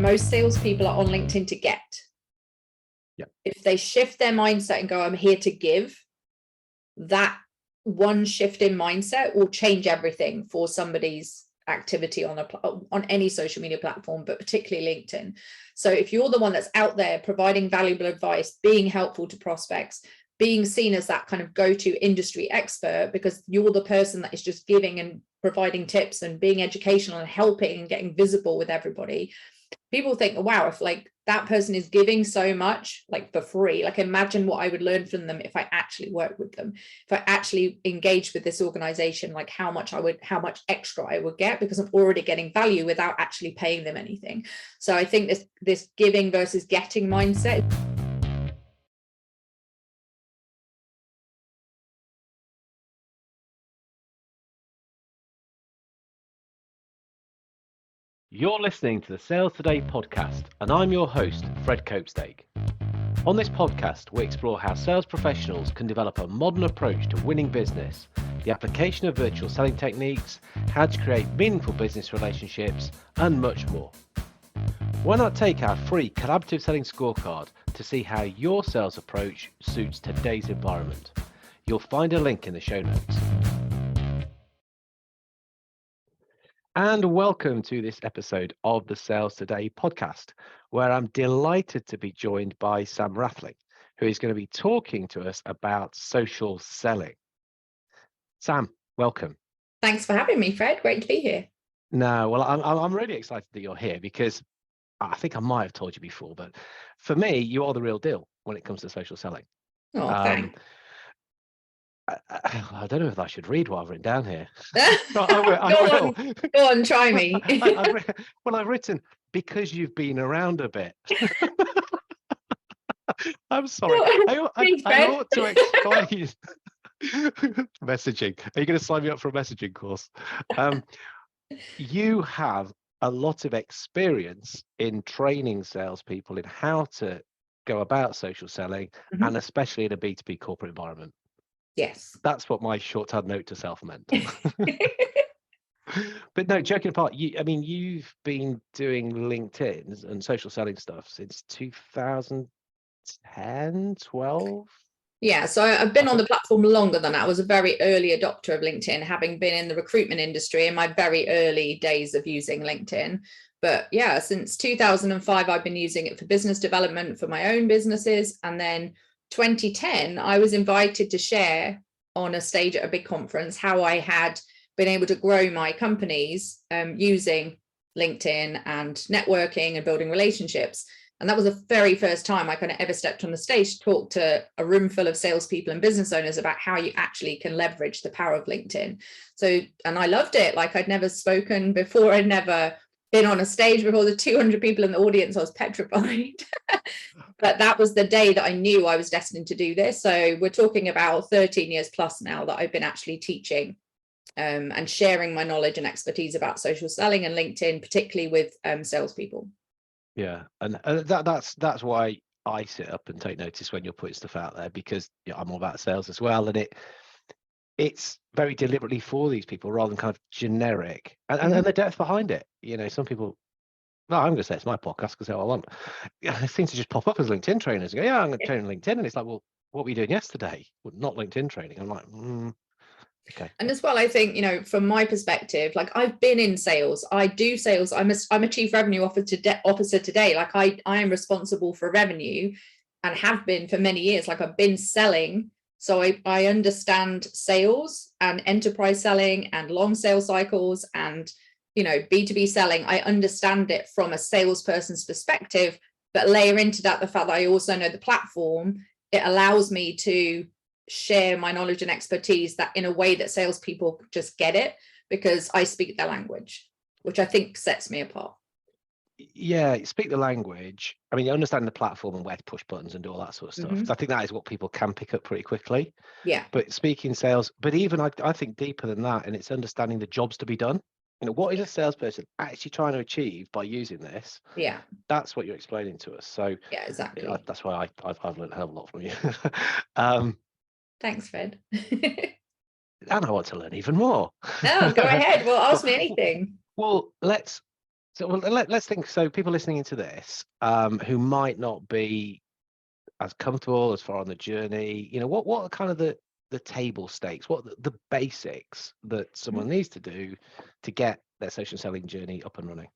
most salespeople are on LinkedIn to get. Yeah. If they shift their mindset and go, I'm here to give, that one shift in mindset will change everything for somebody's activity on any social media platform, but particularly LinkedIn. So if you're the one that's out there providing valuable advice, being helpful to prospects, being seen as that kind of go-to industry expert, because you're the person that is just giving and providing tips and being educational and helping and getting visible with everybody, people think, wow, if like that person is giving so much like for free, like imagine what I would learn from them if I actually work with them, if I actually engage with this organization, like how much extra I would get, because I'm already getting value without actually paying them anything. So I think this giving versus getting mindset. You're listening to the Sales Today podcast, and I'm your host, Fred Copestake. On this podcast, we explore how sales professionals can develop a modern approach to winning business, the application of virtual selling techniques, how to create meaningful business relationships, and much more. Why not take our free collaborative selling scorecard to see how your sales approach suits today's environment? You'll find a link in the show notes. And welcome to this episode of the Sales Today podcast, where I'm delighted to be joined by Sam Rathling, who is going to be talking to us about social selling. Sam, welcome. Thanks for having me, Fred. Great to be here. No, well, I'm really excited that you're here because I think I might have told you before, but for me, you are the real deal when it comes to social selling. Oh, thanks. I don't know if I should read what I've written down here. Go on, try me. I've written, because you've been around a bit. I'm sorry. I ought to explain. Messaging. Are you going to sign me up for a messaging course? You have a lot of experience in training salespeople in how to go about social selling, and especially in a B2B corporate environment. Yes. That's what my shorthand note to self meant. But no, joking apart, you've been doing LinkedIn and social selling stuff since 2010, 12? Yeah, so I've been on the platform longer than that. I was a very early adopter of LinkedIn, having been in the recruitment industry in my very early days of using LinkedIn. But yeah, since 2005, I've been using it for business development for my own businesses. And then 2010, I was invited to share on a stage at a big conference how I had been able to grow my companies using LinkedIn and networking and building relationships. And that was the very first time I kind of ever stepped on the stage to talk to a room full of salespeople and business owners about how you actually can leverage the power of LinkedIn. So, and I loved it. Like I'd never spoken before. I'd never been on a stage before the 200 people in the audience. I was petrified. But that was the day that I knew I was destined to do this. So we're talking about 13 years plus now that I've been actually teaching and sharing my knowledge and expertise about social selling and LinkedIn, particularly with salespeople. Yeah, and that's why I sit up and take notice when you're putting stuff out there, because I'm all about sales as well, and it's very deliberately for these people rather than kind of generic, and the depth behind it. Some people, no, I'm going to say it's my podcast because how I want. Yeah, it seems to just pop up as LinkedIn trainers and go, yeah, I'm going to train on LinkedIn, and it's like, well, what were you doing yesterday? Well, not LinkedIn training. I'm like, okay. And as well, I think, from my perspective, like I've been in sales, I do sales. I'm a chief revenue officer today. Like I am responsible for revenue and have been for many years. Like I've been selling. So I understand sales and enterprise selling and long sales cycles and, B2B selling. I understand it from a salesperson's perspective, but layer into that the fact that I also know the platform. It allows me to share my knowledge and expertise that in a way that salespeople just get it, because I speak their language, which I think sets me apart. Yeah, speak the language. I mean, you understand the platform and where to push buttons and do all that sort of stuff. I think that is what people can pick up pretty quickly. Yeah. But speaking sales, but even I think deeper than that, and it's understanding the jobs to be done. What is a salesperson actually trying to achieve by using this? Yeah. That's what you're explaining to us. So yeah, exactly. That's why I've learned a hell of a lot from you. Thanks, Fred. And I want to learn even more. No, go ahead. Well, ask me anything. Well, let's So let's think. So people listening into this, who might not be as comfortable, as far on the journey, what are kind of the table stakes, what are the basics that someone needs to do to get their social selling journey up and running?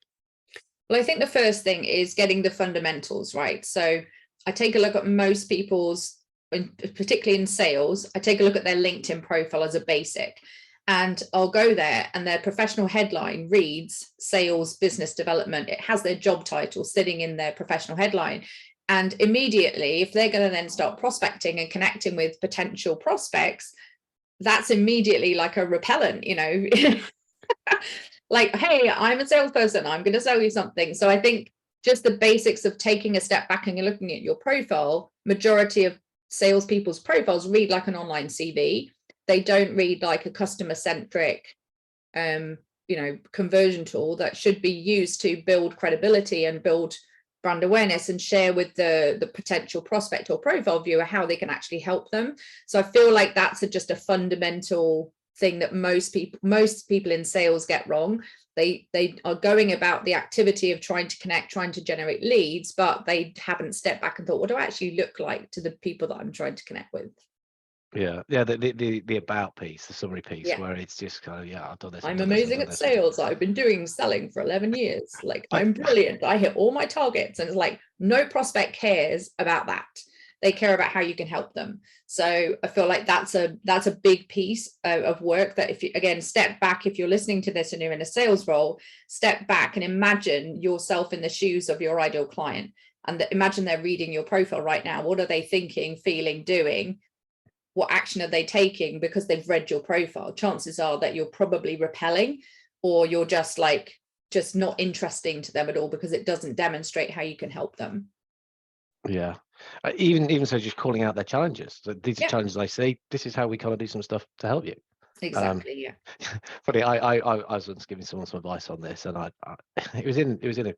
Well, I think the first thing is getting the fundamentals right. So I take a look at most people's, particularly in sales, I take a look at their LinkedIn profile as a basic. And I'll go there and their professional headline reads sales business development. It has their job title sitting in their professional headline. And immediately, if they're going to then start prospecting and connecting with potential prospects, that's immediately like a repellent, like, hey, I'm a salesperson, I'm going to sell you something. So I think just the basics of taking a step back and looking at your profile, majority of salespeople's profiles read like an online CV. They don't read like a customer centric, conversion tool that should be used to build credibility and build brand awareness and share with the potential prospect or profile viewer how they can actually help them. So I feel like that's just a fundamental thing that most people in sales get wrong. They are going about the activity of trying to connect, trying to generate leads, but they haven't stepped back and thought, what do I actually look like to the people that I'm trying to connect with? Yeah, the about piece, the summary piece, Yeah. where it's just kind of, I've done this. I'm amazing at sales. I've been doing selling for 11 years. Like, I'm brilliant. I hit all my targets. And it's like, no prospect cares about that. They care about how you can help them. So I feel like that's a big piece of work that, if you, again, step back, if you're listening to this and you're in a sales role, step back and imagine yourself in the shoes of your ideal client. And imagine they're reading your profile right now. What are they thinking, feeling, doing? What action are they taking because they've read your profile? Chances are that you're probably repelling, or you're just not interesting to them at all because it doesn't demonstrate how you can help them. Yeah. Even so, just calling out their challenges. So these are Yeah. challenges I see. This is how we kind of do some stuff to help you. Exactly. Yeah. Funny, I was once giving someone some advice on this, and it was in a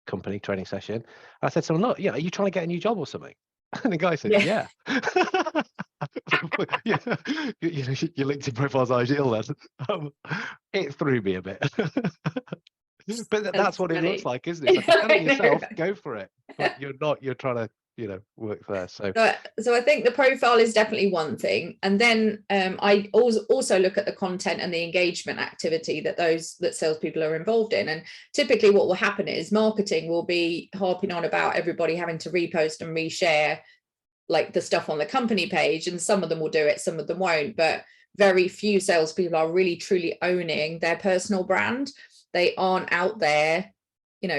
company training session. I said to someone, look, are you trying to get a new job or something? And the guy said, yeah. Yeah, your LinkedIn profile's ideal then. It threw me a bit. But that's what funny. It looks like, isn't it? If you're telling yourself, go for it. But you're trying to, work there. So I think the profile is definitely one thing. And then I also look at the content and the engagement activity that salespeople are involved in. And typically what will happen is marketing will be harping on about everybody having to repost and reshare like the stuff on the company page. And some of them will do it, some of them won't. But very few salespeople are really truly owning their personal brand. They aren't out there,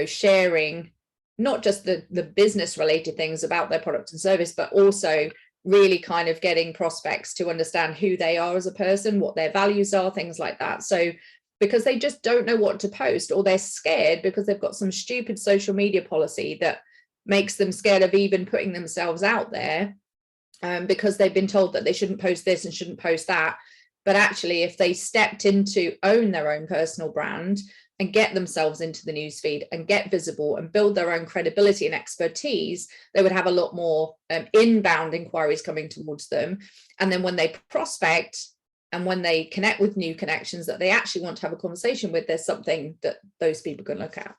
sharing not just the business related things about their product and service, but also really kind of getting prospects to understand who they are as a person, what their values are, things like that. So because they just don't know what to post, or they're scared because they've got some stupid social media policy that makes them scared of even putting themselves out there, because they've been told that they shouldn't post this and shouldn't post that. But actually, if they stepped into own their own personal brand and get themselves into the newsfeed and get visible and build their own credibility and expertise, they would have a lot more inbound inquiries coming towards them. And then when they prospect and when they connect with new connections that they actually want to have a conversation with, there's something that those people can look at.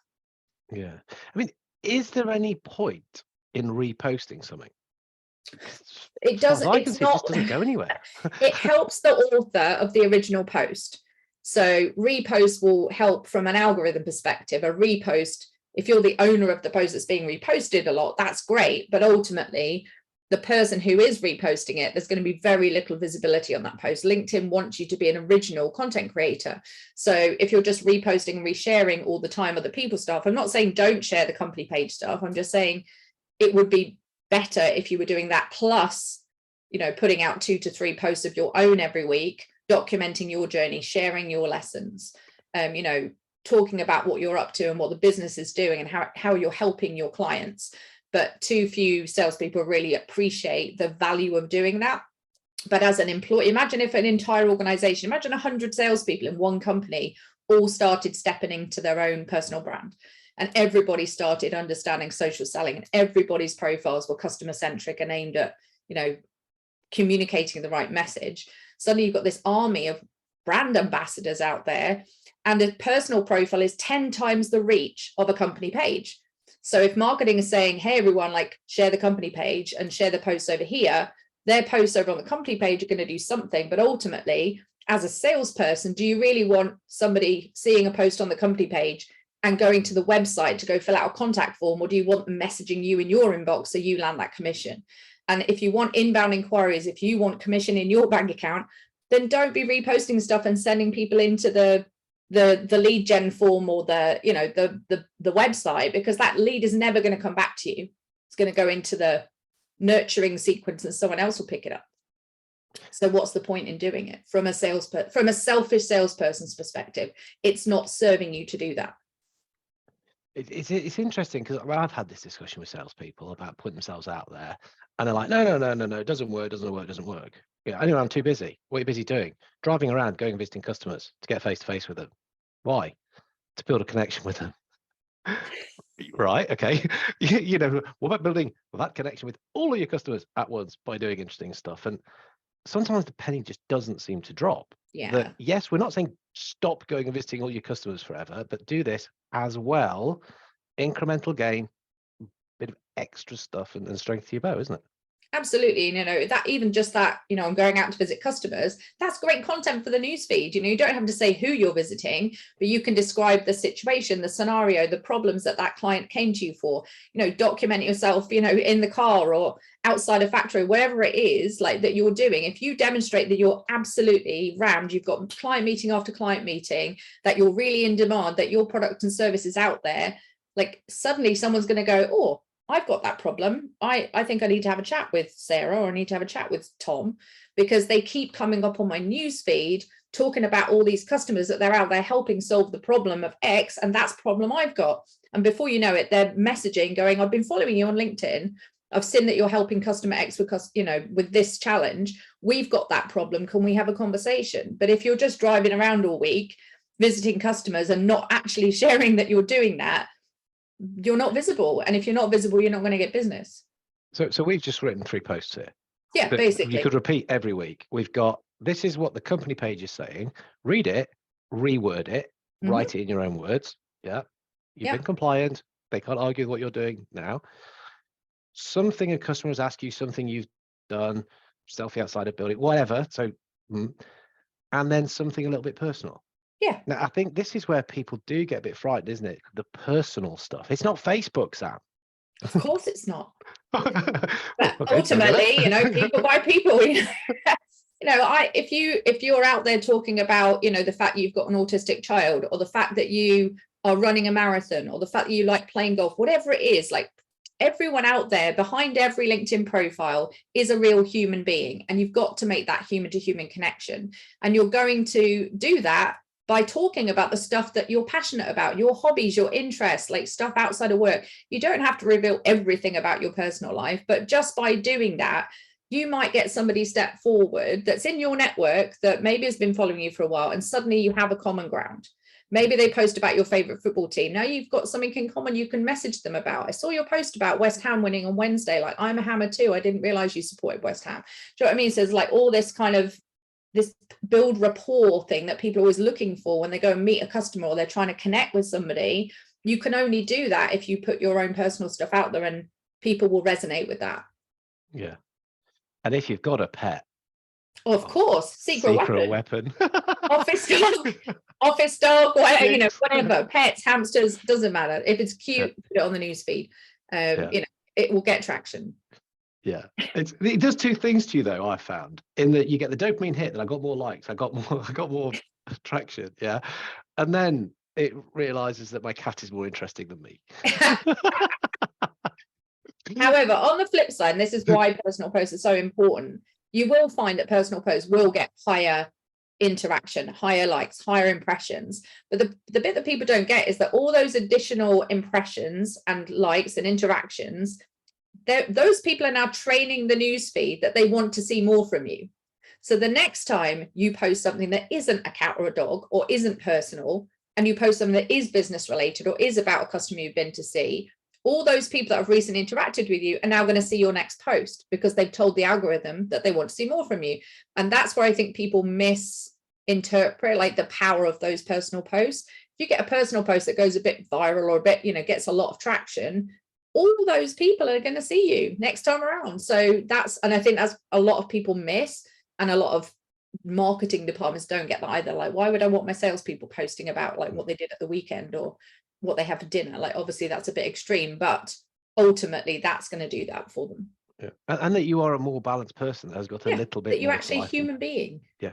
Yeah. I mean, is there any point in reposting something? It doesn't. It just doesn't go anywhere. It helps the author of the original post. So repost will help from an algorithm perspective. A repost, if you're the owner of the post that's being reposted a lot, that's great. But ultimately, the person who is reposting it, there's going to be very little visibility on that post. LinkedIn wants you to be an original content creator. So if you're just reposting and resharing all the time other people's stuff, I'm not saying don't share the company page stuff. I'm just saying it would be better if you were doing that, plus, putting out 2 to 3 posts of your own every week, documenting your journey, sharing your lessons, talking about what you're up to and what the business is doing and how you're helping your clients. But too few salespeople really appreciate the value of doing that. But as an employee, imagine if an entire organization, imagine 100 salespeople in one company all started stepping into their own personal brand, and everybody started understanding social selling, and everybody's profiles were customer centric and aimed at, communicating the right message. Suddenly you've got this army of brand ambassadors out there, and a personal profile is 10 times the reach of a company page. So if marketing is saying, hey, everyone, like share the company page and share the posts over here, their posts over on the company page are going to do something. But ultimately, as a salesperson, do you really want somebody seeing a post on the company page and going to the website to go fill out a contact form, or do you want them messaging you in your inbox so you land that commission? And if you want inbound inquiries, if you want commission in your bank account, then don't be reposting stuff and sending people into the lead gen form or the website, because that lead is never going to come back to you. It's going to go into the nurturing sequence and someone else will pick it up. So what's the point in doing it from a selfish salesperson's perspective? It's not serving you to do that. It's interesting because I've had this discussion with salespeople about putting themselves out there, and they're like, no, it doesn't work. Yeah, anyway, I'm too busy. What are you busy doing? Driving around, going and visiting customers to get face to face with them. Why? To build a connection with them. Right, okay. What about building that connection with all of your customers at once by doing interesting stuff? And sometimes the penny just doesn't seem to drop. Yeah. Yes, we're not saying stop going and visiting all your customers forever, but do this as well. Incremental gain, bit of extra stuff and strength to your bow, isn't it? Absolutely. That even just that, I'm going out to visit customers, that's great content for the newsfeed. You don't have to say who you're visiting, but you can describe the situation, the scenario, the problems that client came to you for. Document yourself, in the car or outside a factory, wherever it is like that you're doing. If you demonstrate that you're absolutely rammed, you've got client meeting after client meeting, that you're really in demand, that your product and service is out there, like suddenly someone's going to go, oh, I've got that problem. I think I need to have a chat with Sarah, or I need to have a chat with Tom, because they keep coming up on my news feed talking about all these customers that they're out there helping solve the problem of X, and that's the problem I've got. And before you know it, they're messaging going, I've been following you on LinkedIn. I've seen that you're helping customer X with this challenge. We've got that problem. Can we have a conversation? But if you're just driving around all week, visiting customers and not actually sharing that you're doing that, you're not visible. And if you're not visible, you're not going to get business. So we've just written 3 posts here. Yeah, basically. You could repeat every week. We've got, this is what the company page is saying. Read it, reword it, write it in your own words. Yeah. You've been compliant. They can't argue with what you're doing now. Something a customer has asked you, something you've done, selfie outside a building, whatever. So, and then something a little bit personal. Yeah. Now, I think this is where people do get a bit frightened, isn't it? The personal stuff. It's not Facebook, Sam. Of course it's not. But ultimately, people buy people. If you're out there talking about, the fact you've got an autistic child, or the fact that you are running a marathon, or the fact that you like playing golf, whatever it is, like everyone out there behind every LinkedIn profile is a real human being, and you've got to make that human to human connection. And you're going to do that by talking about the stuff that you're passionate about, your hobbies, your interests, like stuff outside of work. You don't have to reveal everything about your personal life, but just by doing that, you might get somebody step forward that's in your network that maybe has been following you for a while, and suddenly you have a common ground. Maybe they post about your favorite football team. Now you've got something in common you can message them about. I saw your post about West Ham winning on Wednesday. Like, I'm a Hammer too. I didn't realize you supported West Ham. Do you know what I mean? So there's like all this kind of this build rapport thing that people are always looking for when they go and meet a customer, or they're trying to connect with somebody. You can only do that if you put your own personal stuff out there, and people will resonate with that. Yeah. And if you've got a pet, of course, secret weapon. office dog, whatever, whatever, pets, hamsters, doesn't matter. If it's cute, put it on the newsfeed. It will get traction. Yeah, it does 2 things to you though. I found in that you get the dopamine hit that I got more likes, I got more traction. Yeah, and then it realizes that my cat is more interesting than me. However, on the flip side, and this is why personal posts are so important, you will find that personal posts will get higher interaction, higher likes, higher impressions. But the bit that people don't get is that all those additional impressions and likes and interactions, those people are now training the newsfeed that they want to see more from you. So the next time you post something that isn't a cat or a dog, or isn't personal, and you post something that is business related, or is about a customer you've been to see, all those people that have recently interacted with you are now going to see your next post, because they've told the algorithm that they want to see more from you. And that's where I think people miss interpret like the power of those personal posts. If you get a personal post that goes a bit viral or a bit, gets a lot of traction, all those people are going to see you next time around. So and I think that's a lot of people miss, and a lot of marketing departments don't get that either. Like, why would I want my salespeople posting about like what they did at the weekend or what they have for dinner? Like, obviously that's a bit extreme, but ultimately that's going to do that for them. Yeah. And that you are a more balanced person that has got a little bit that you're more actually a human being. Yeah.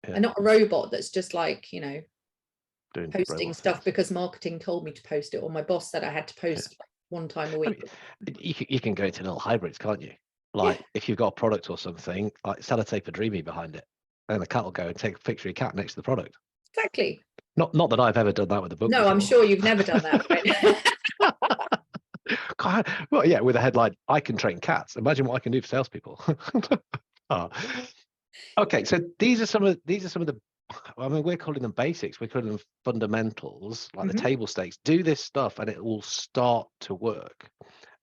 And not a robot that's just like, doing posting stuff because marketing told me to post it, or my boss said I had to post like one time a week. You can go into little hybrids, can't you? Like if you've got a product or something, like sellotape a dreamy behind it, and the cat will go and take a picture of your cat next to the product. Exactly. Not that I've ever done that with a book. No, before. I'm sure you've never done that. Well, yeah, with a headline, I can train cats. Imagine what I can do for salespeople. Okay, so these are some of the, I mean, we're calling them basics. We're calling them fundamentals, like the table stakes. Do this stuff and it will start to work.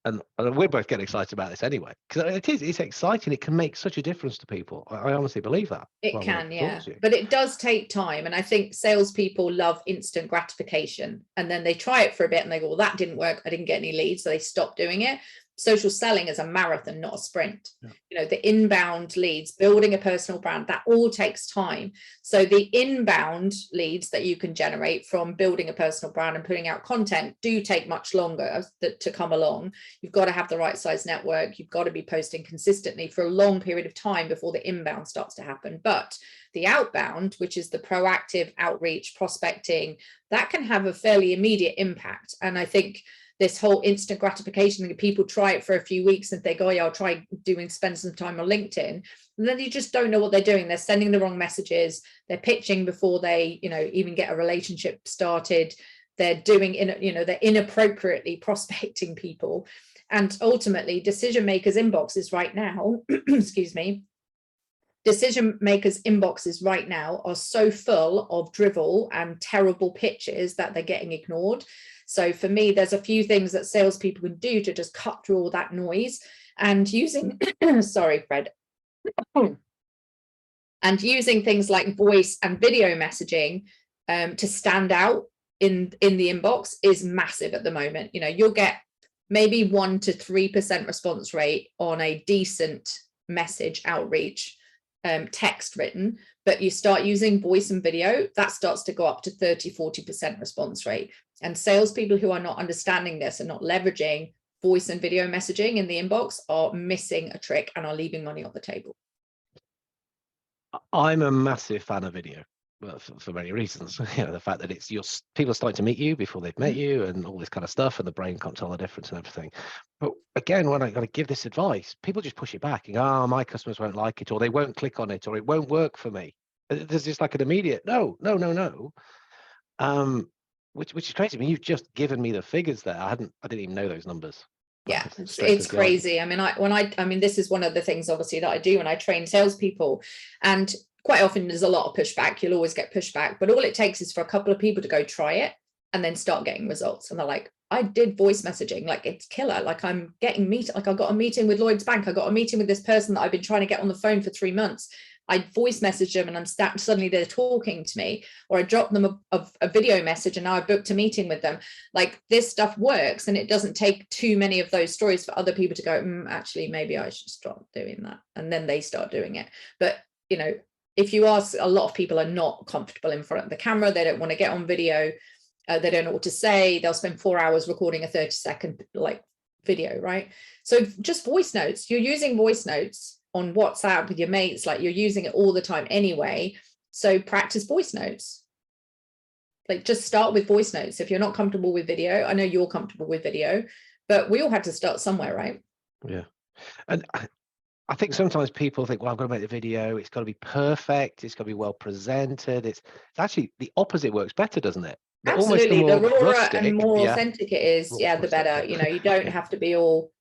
And we're both getting excited about this anyway, because it's exciting. It can make such a difference to people. I honestly believe that. It can, yeah. But it does take time. And I think salespeople love instant gratification. And then they try it for a bit and they go, well, that didn't work. I didn't get any leads. So they stop doing it. Social selling is a marathon, not a sprint. The inbound leads, building a personal brand, that all takes time. So the inbound leads that you can generate from building a personal brand and putting out content do take much longer to come along. You've got to have the right size network. You've got to be posting consistently for a long period of time before the inbound starts to happen. But the outbound, which is the proactive outreach, prospecting, that can have a fairly immediate impact. And I think this whole instant gratification, people try it for a few weeks and they go, yeah, I'll try spend some time on LinkedIn. And then you just don't know what they're doing. They're sending the wrong messages. They're pitching before they, even get a relationship started. They're they're inappropriately prospecting people. And ultimately, decision makers' inboxes right now, excuse me, decision makers' inboxes right now are so full of drivel and terrible pitches that they're getting ignored. So for me, there's a few things that salespeople can do to just cut through all that noise, and using, sorry, Fred, and using things like voice and video messaging to stand out in the inbox is massive at the moment. You'll get maybe 1 to 3% response rate on a decent message outreach, text written, but you start using voice and video, that starts to go up to 30-40% response rate. And salespeople who are not understanding this and not leveraging voice and video messaging in the inbox are missing a trick and are leaving money on the table. I'm a massive fan of video, for many reasons. The fact that it's people are starting to meet you before they've met you, and all this kind of stuff, and the brain can't tell the difference and everything. But again, when I got to give this advice, people just push it back and go, oh, my customers won't like it, or they won't click on it, or it won't work for me. There's just like an immediate no. Which is crazy. I mean, you've just given me the figures there. I didn't even know those numbers. Yeah, it's crazy. I mean, this is one of the things obviously that I do when I train salespeople, and quite often there's a lot of pushback. You'll always get pushback, but all it takes is for a couple of people to go try it and then start getting results. And they're like, I did voice messaging, like it's killer. Like I'm getting like I got a meeting with Lloyd's Bank. I got a meeting with this person that I've been trying to get on the phone for 3 months. I voice message them and suddenly they're talking to me, or I drop them a video message and now I've booked a meeting with them. Like this stuff works, and it doesn't take too many of those stories for other people to go, actually, maybe I should start doing that. And then they start doing it. But, if you ask, a lot of people are not comfortable in front of the camera. They don't want to get on video. They don't know what to say. They'll spend 4 hours recording a 30-second video, right? So just voice notes. You're using voice notes on WhatsApp with your mates, like you're using it all the time anyway. So practice voice notes. Like just start with voice notes. If you're not comfortable with video, I know you're comfortable with video, but we all had to start somewhere, right? Yeah. And I think sometimes people think, well, I've got to make the video. It's got to be perfect. It's got to be well presented. It's actually the opposite works better, doesn't it? Absolutely. The rawer and more authentic it is, the better. You don't have to be all.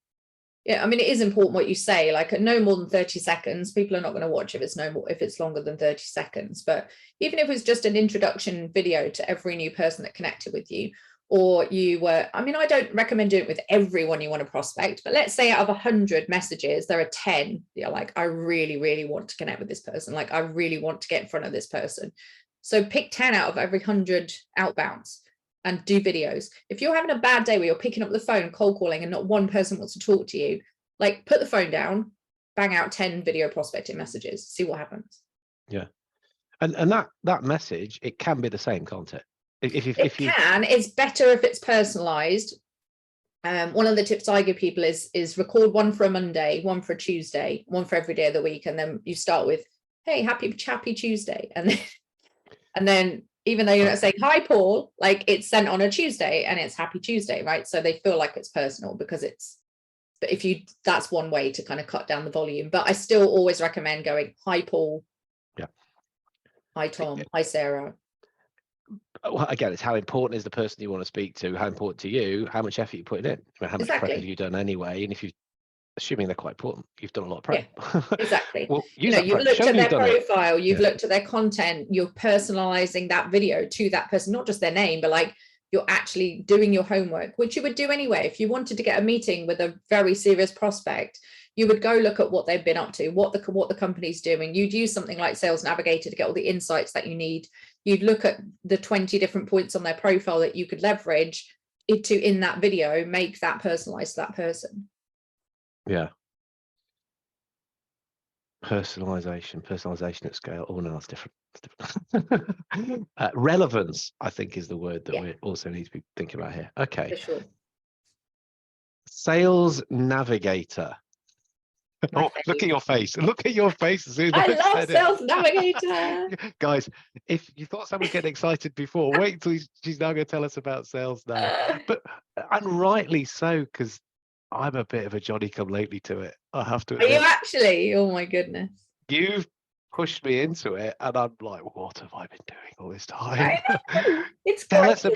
Yeah, I mean, it is important what you say, like no more than 30 seconds. People are not going to watch if it's longer than 30 seconds. But even if it's just an introduction video to every new person that connected with you, or you were, I mean, I don't recommend doing it with everyone you want to prospect, but let's say out of 100 messages, there are 10 you're like, I really, really want to connect with this person. Like, I really want to get in front of this person. So pick 10 out of every 100 outbounds and do videos. If you're having a bad day where you're picking up the phone, cold calling, and not one person wants to talk to you, like, put the phone down, bang out 10 video prospecting messages, see what happens. Yeah. And that message, it can be the same, can't it? It's better if it's personalized. One of the tips I give people is record one for a Monday, one for a Tuesday, one for every day of the week, and then you start with, hey, happy Tuesday, and then even though you're not saying hi Paul, like, it's sent on a Tuesday and it's happy Tuesday, right? So they feel like it's personal because it's, but that's one way to kind of cut down the volume. But I still always recommend going, hi Paul, yeah, hi Tom, hi Sarah. Well, again, it's how important is the person you want to speak to, how important to you, how much effort you put in, how much prep have you done anyway, and if you, assuming they're quite important, you've done a lot of prep. Yeah, exactly. Well, you've looked at their profile, you've looked at their content, you're personalizing that video to that person, not just their name, but like, you're actually doing your homework, which you would do anyway. If you wanted to get a meeting with a very serious prospect, you would go look at what they've been up to, what the company's doing. You'd use something like Sales Navigator to get all the insights that you need. You'd look at the 20 different points on their profile that you could leverage in that video, make that personalized to that person. Yeah. Personalization at scale. Oh no, that's different. Relevance, I think, is the word that we also need to be thinking about here. Okay. For sure. Sales Navigator. Oh, look at your face. Look at your face as soon as I love Sales Navigator. Guys, if you thought someone was getting excited before, wait till she's now going to tell us about sales now. But, and rightly so, because I'm a bit of a Johnny come lately to it, I have to admit. Are you actually? Oh my goodness. You've pushed me into it and I'm like, what have I been doing all this time? I know. It's tell us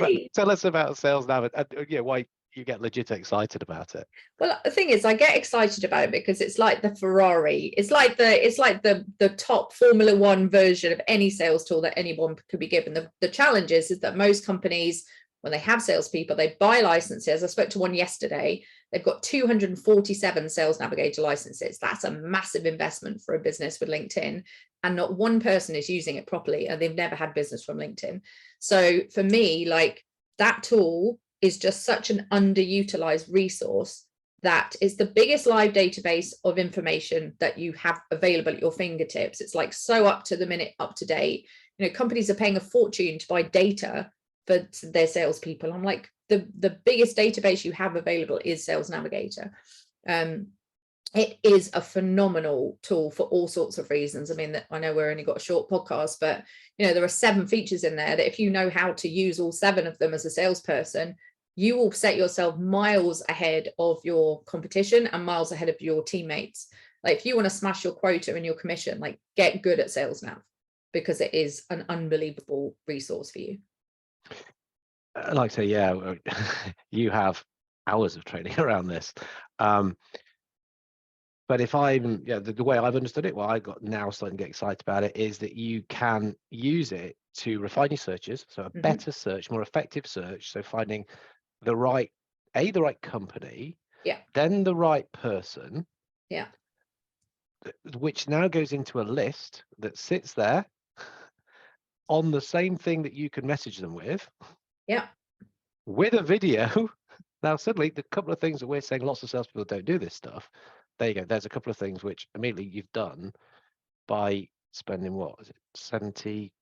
about Sales Navigator. Yeah, why you get legit excited about it. Well, the thing is, I get excited about it because it's like the Ferrari. It's like the top Formula One version of any sales tool that anyone could be given. The challenge is that most companies, when they have salespeople, they buy licenses. I spoke to one yesterday. They've got 247 Sales Navigator licenses. That's a massive investment for a business with LinkedIn, and not one person is using it properly, and they've never had business from LinkedIn. So for me, like, that tool is just such an underutilized resource that is the biggest live database of information that you have available at your fingertips. It's like so up to the minute, up to date. You know, companies are paying a fortune to buy data for their salespeople. I'm like, the biggest database you have available is Sales Navigator. It is a phenomenal tool for all sorts of reasons. I mean, I know we've only got a short podcast, but you know, there are 7 features in there that if you know how to use all 7 of them as a salesperson, you will set yourself miles ahead of your competition and miles ahead of your teammates. Like, if you want to smash your quota and your commission, like, get good at Sales Nav, because it is an unbelievable resource for you. Like I say, yeah, you have hours of training around this. But if I'm, the way I've understood it, well, I got now starting to get excited about it, is that you can use it to refine your searches. So a better search, more effective search. So finding the right company, then the right person, which now goes into a list that sits there on the same thing that you can message them with, with a video. Now suddenly, the couple of things that we're saying, lots of salespeople don't do this stuff. There you go. There's a couple of things which immediately you've done by spending, what is it, 70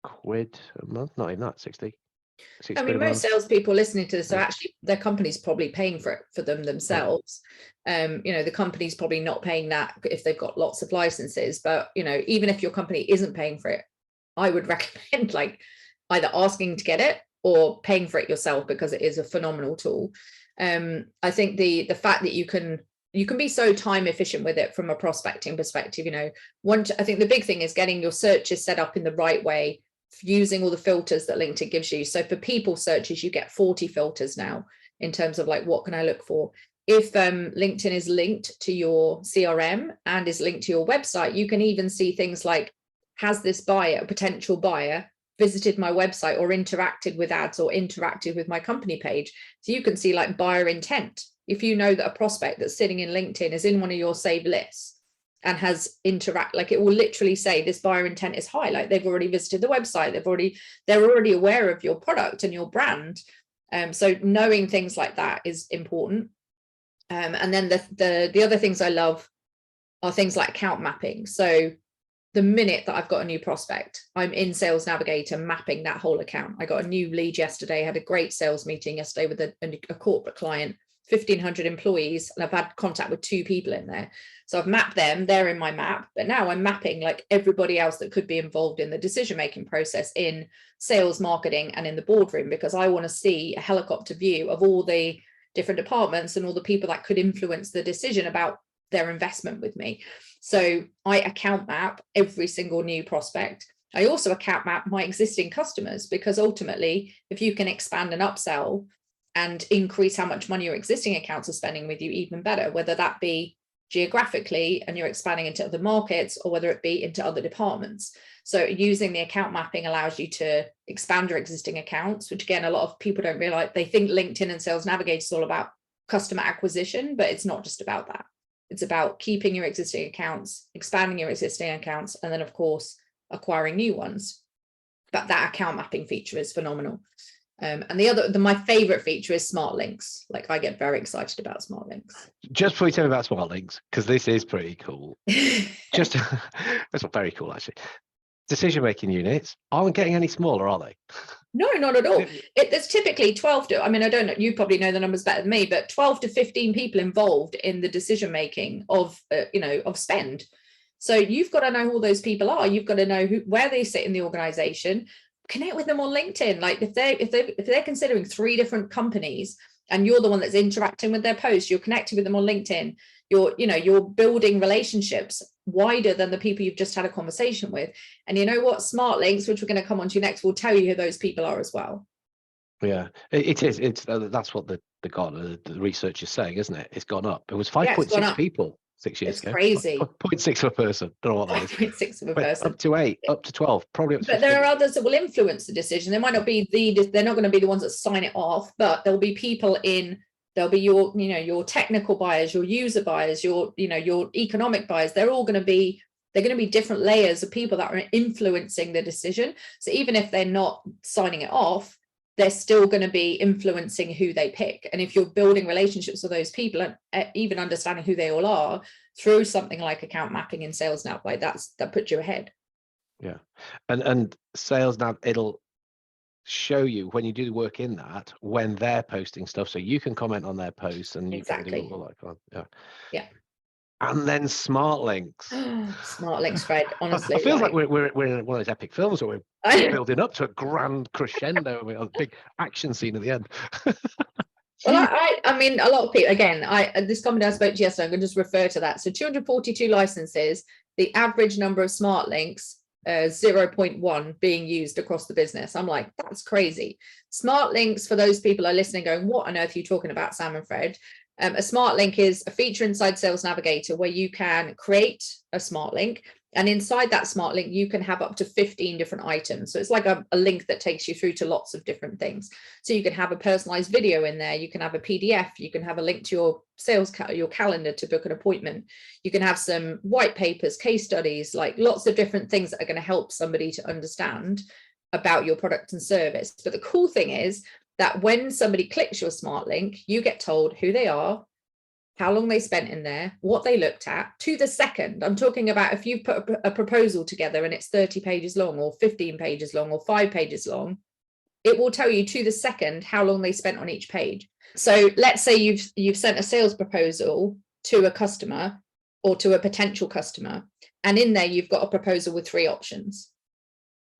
quid a month? Not even that, 60. I mean, most salespeople listening to this are actually, their company's probably paying for it for them themselves. You know, the company's probably not paying that if they've got lots of licenses. But, you know, even if your company isn't paying for it, I would recommend like either asking to get it or paying for it yourself, because it is a phenomenal tool. I think the fact that you can be so time efficient with it from a prospecting perspective. You know, I think the big thing is getting your searches set up in the right way, using all the filters that LinkedIn gives you. So for people searches, you get 40 filters now in terms of like, what can I look for? If LinkedIn is linked to your CRM and is linked to your website, you can even see things like, has this buyer, a potential buyer, visited my website or interacted with ads or interacted with my company page. So you can see like buyer intent. If you know that a prospect that's sitting in LinkedIn is in one of your saved lists and has like it will literally say this buyer intent is high, like they've already visited the website, they're already aware of your product and your brand. So knowing things like that is important. And then the other things I love are things like account mapping. So the minute that I've got a new prospect, I'm in Sales Navigator mapping that whole account. I got a new lead yesterday, had a great sales meeting yesterday with a corporate client, 1,500 employees, and I've had contact with 2 people in there. So I've mapped them, they're in my map, but now I'm mapping like everybody else that could be involved in the decision-making process in sales, marketing, and in the boardroom, because I want to see a helicopter view of all the different departments and all the people that could influence the decision about their investment with me. So I account map every single new prospect. I also account map my existing customers, because ultimately, if you can expand and upsell and increase how much money your existing accounts are spending with you, even better, whether that be geographically and you're expanding into other markets, or whether it be into other departments. So using the account mapping allows you to expand your existing accounts, which again, a lot of people don't realize. They think LinkedIn and Sales Navigator is all about customer acquisition, but it's not just about that. It's about keeping your existing accounts, expanding your existing accounts, and then of course, acquiring new ones. But that account mapping feature is phenomenal. And my favorite feature is smart links. Like I get very excited about smart links. Just before you tell me about smart links, because this is pretty cool. That's not very cool, actually. Decision-making units aren't getting any smaller, are they? No, not at all. There's typically 12 to, I mean, I don't know, you probably know the numbers better than me, but 12 to 15 people involved in the decision-making of, of spend. So you've got to know who those people are. You've got to know where they sit in the organization. Connect with them on LinkedIn. Like if they're considering 3 different companies and you're the one that's interacting with their posts, you're connecting with them on LinkedIn. You're building relationships wider than the people you've just had a conversation with. And you know what? Smart links, which we're going to come on to next, will tell you who those people are as well. Yeah, it is. That's what the research is saying, isn't it? It's gone up. It was 5.6 people 6 years ago. It's crazy. 0.6 of a person. Don't know what that is. 0.6 of a person. Up to 8, up to 12, probably up to 15. But there are others that will influence the decision. They might not be they're not going to be the ones that sign it off, but there'll be people there'll be your technical buyers, your user buyers, your economic buyers. They're going to be different layers of people that are influencing the decision. So even if they're not signing it off, they're still going to be influencing who they pick. And if you're building relationships with those people and even understanding who they all are through something like account mapping in Sales Nav, like that puts you ahead. Yeah. And Sales Nav, it'll show you when you do the work in that, when they're posting stuff, so you can comment on their posts and you exactly. can do all that. Yeah. And then smart links. Smart links, Fred. Honestly, I feel like we're in one of those epic films where we're building up to a grand crescendo, a big action scene at the end. Well, I mean, a lot of people, again, this company I spoke to yesterday, I'm going to just refer to that. So 242 licenses, the average number of smart links, 0.1 being used across the business. I'm like, that's crazy. Smart links, for those people are listening going, what on earth are you talking about, Sam and Fred? A smart link is a feature inside Sales Navigator where you can create a smart link, and inside that smart link you can have up to 15 different items. So it's like a link that takes you through to lots of different things. So you can have a personalized video in there, you can have a PDF, you can have a link to your your calendar to book an appointment, you can have some white papers, case studies, like lots of different things that are going to help somebody to understand about your product and service. But the cool thing is that when somebody clicks your smart link, you get told who they are, how long they spent in there, what they looked at to the second. I'm talking about if you put a proposal together and it's 30 pages long or 15 pages long or 5 pages long, it will tell you to the second how long they spent on each page. So let's say you've sent a sales proposal to a customer or to a potential customer, and in there you've got a proposal with 3 options.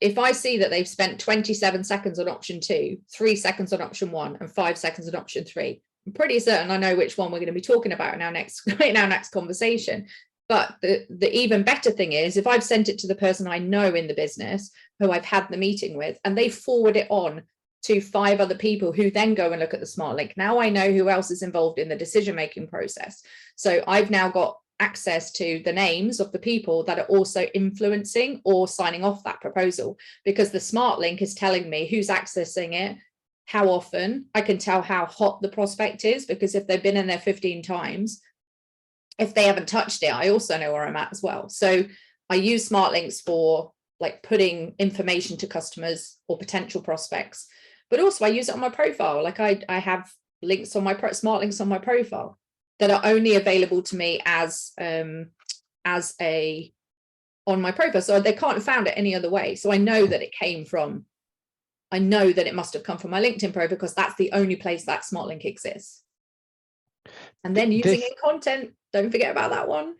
If I see that they've spent 27 seconds on option 2, 3 seconds on option 1, and 5 seconds on option 3, I'm pretty certain I know which one we're going to be talking about in our next conversation. But the even better thing is, if I've sent it to the person I know in the business who I've had the meeting with, and they forward it on to 5 other people who then go and look at the smart link, now I know who else is involved in the decision-making process. So I've now got access to the names of the people that are also influencing or signing off that proposal, because the smart link is telling me who's accessing it, how often. I can tell how hot the prospect is, because if they've been in there 15 times, if they haven't touched it, I also know where I'm at as well. So I use smart links for like putting information to customers or potential prospects, but also I use it on my profile. Like I have links on my smart links on my profile that are only available to me as a on my profile, so they can't have found it any other way. So I know that it came from, I know that it must have come from my LinkedIn profile, because that's the only place that smart link exists. And then using it in content, don't forget about that one.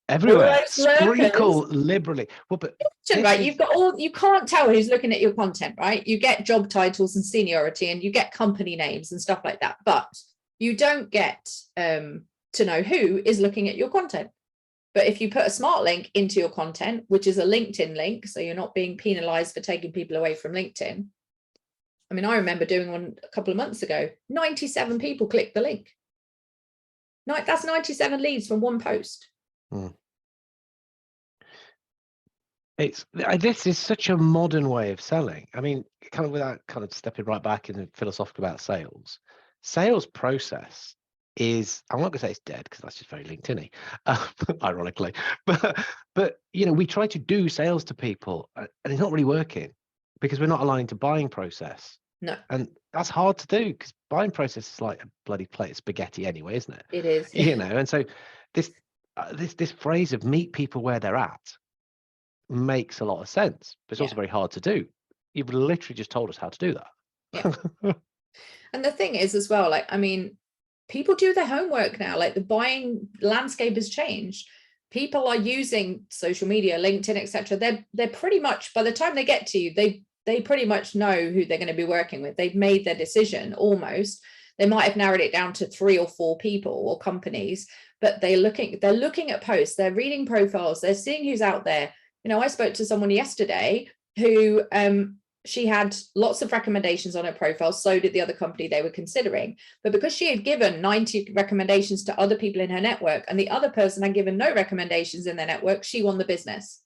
Everywhere, sprinkle liberally. Well, but right, you've got you can't tell who's looking at your content, right? You get job titles and seniority, and you get company names and stuff like that, but you don't get to know who is looking at your content. But if you put a smart link into your content, which is a LinkedIn link, so you're not being penalized for taking people away from LinkedIn. I mean, I remember doing one a couple of months ago, 97 people clicked the link. That's 97 leads from one post. This is such a modern way of selling. I mean, kind of without kind of stepping right back into philosophical about sales process is, I'm not going to say it's dead, because that's just very LinkedIn-y, ironically. But you know, we try to do sales to people, and it's not really working because we're not aligned to buying process. No, and that's hard to do, because buying process is like a bloody plate of spaghetti anyway, isn't it? It is. You know, and so this phrase of meet people where they're at makes a lot of sense, but it's also very hard to do. You've literally just told us how to do that. Yeah. And the thing is as well, like, I mean, people do their homework now. Like, the buying landscape has changed. People are using social media, LinkedIn, etc. They're pretty much, by the time they get to you, they pretty much know who they're going to be working with. They've made their decision almost. They might have narrowed it down to 3 or 4 people or companies, but they're looking at posts, they're reading profiles, they're seeing who's out there. You know, I spoke to someone yesterday who she had lots of recommendations on her profile, so did the other company they were considering. But because she had given 90 recommendations to other people in her network, and the other person had given no recommendations in their network, she won the business.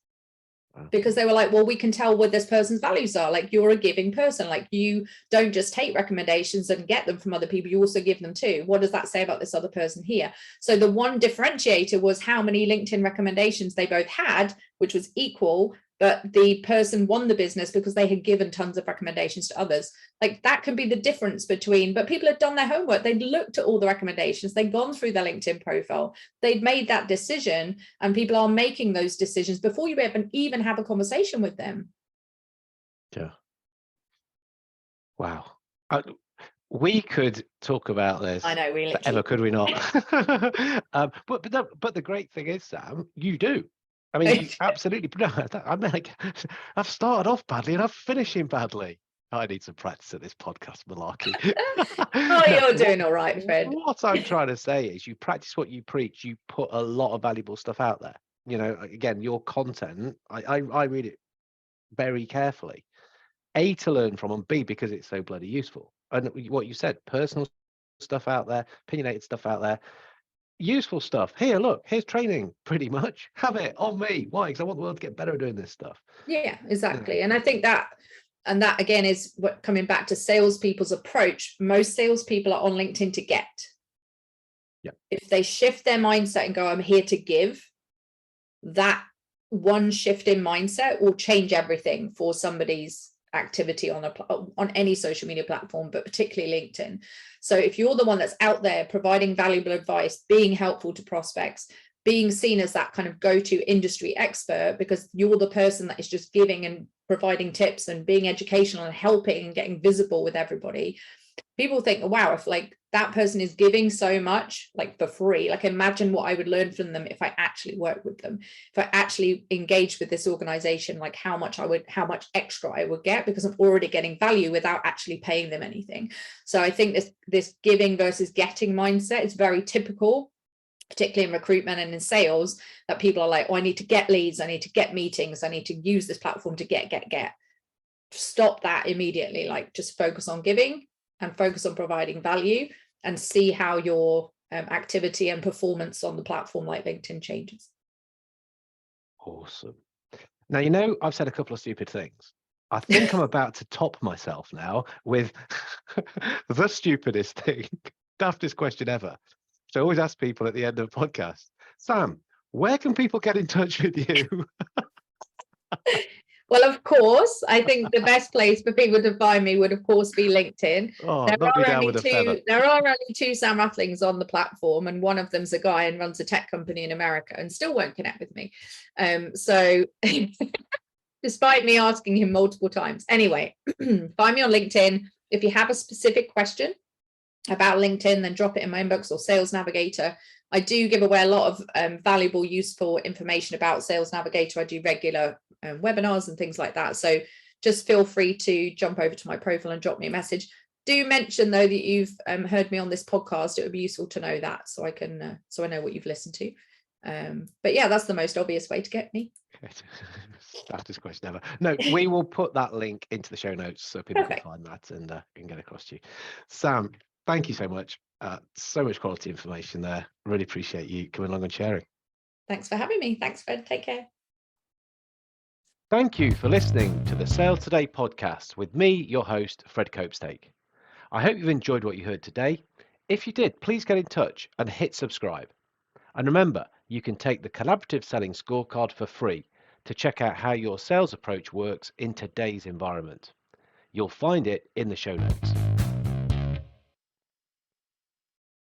Because they were like, well, we can tell what this person's values are. Like, you're a giving person. Like, you don't just take recommendations and get them from other people, you also give them too. What does that say about this other person here? So the one differentiator was how many LinkedIn recommendations they both had, which was equal, but the person won the business because they had given tons of recommendations to others. Like, that could be the difference between, but people had done their homework. They'd looked at all the recommendations. They'd gone through their LinkedIn profile. They'd made that decision, and people are making those decisions before you even have a conversation with them. Yeah. Wow. We could talk about this. I know, we literally forever, could we not? But the great thing is, Sam, you do. I mean, you absolutely. I mean, like, I've started off badly and I'm finishing badly. I need some practice at this podcast malarkey. Oh, you're doing all right, Fred. What I'm trying to say is, you practice what you preach. You put a lot of valuable stuff out there. You know, again, your content, I read it very carefully. A, to learn from, and B, because it's so bloody useful. And what you said, personal stuff out there, opinionated stuff out there, useful stuff. Here, look, here's training, pretty much. Have it on me. Why? Because I want the world to get better at doing this stuff. Yeah, exactly. And I think that, and that again is what, coming back to salespeople's approach, most salespeople are on LinkedIn to get. Yeah. If they shift their mindset and go, I'm here to give, that one shift in mindset will change everything for somebody's activity on any social media platform, but particularly LinkedIn. So if you're the one that's out there providing valuable advice, being helpful to prospects, being seen as that kind of go-to industry expert, because you're the person that is just giving and providing tips and being educational and helping and getting visible with everybody, people think, wow, if like that person is giving so much, like for free, like imagine what I would learn from them if I actually work with them, if I actually engage with this organization, like how much extra I would get, because I'm already getting value without actually paying them anything. So I think this giving versus getting mindset is very typical, particularly in recruitment and in sales, that people are like, oh, I need to get leads, I need to get meetings, I need to use this platform to get. Stop that immediately. Like, just focus on giving and focus on providing value, and see how your activity and performance on the platform like LinkedIn changes. Awesome. Now, I've said a couple of stupid things. I think I'm about to top myself now with the stupidest thing, daftest question ever. So I always ask people at the end of the podcast, Sam, where can people get in touch with you? Well, of course, I think the best place for people to find me would, of course, be LinkedIn. Oh, There knock me are down only with a feather. there are only two Sam Rathlings on the platform, and one of them's a guy and runs a tech company in America and still won't connect with me. So despite me asking him multiple times. Anyway, find me on LinkedIn. If you have a specific question about LinkedIn, then drop it in my inbox or Sales Navigator. I do give away a lot of valuable, useful information about Sales Navigator. I do regular webinars and things like that. So just feel free to jump over to my profile and drop me a message. Do mention though that you've heard me on this podcast. It would be useful to know that, so I can so I know what you've listened to. But yeah, that's the most obvious way to get me. Daftest question ever. No, we will put that link into the show notes so people Perfect. can find that and can get across to you. Sam, thank you so much. So much quality information there. Really appreciate you coming along and sharing. Thanks for having me. Thanks, Fred. Take care. Thank you for listening to the Sales Today podcast with me, your host, Fred Copestake. I hope you've enjoyed what you heard today. If you did, please get in touch and hit subscribe. And remember, you can take the collaborative selling scorecard for free to check out how your sales approach works in today's environment. You'll find it in the show notes.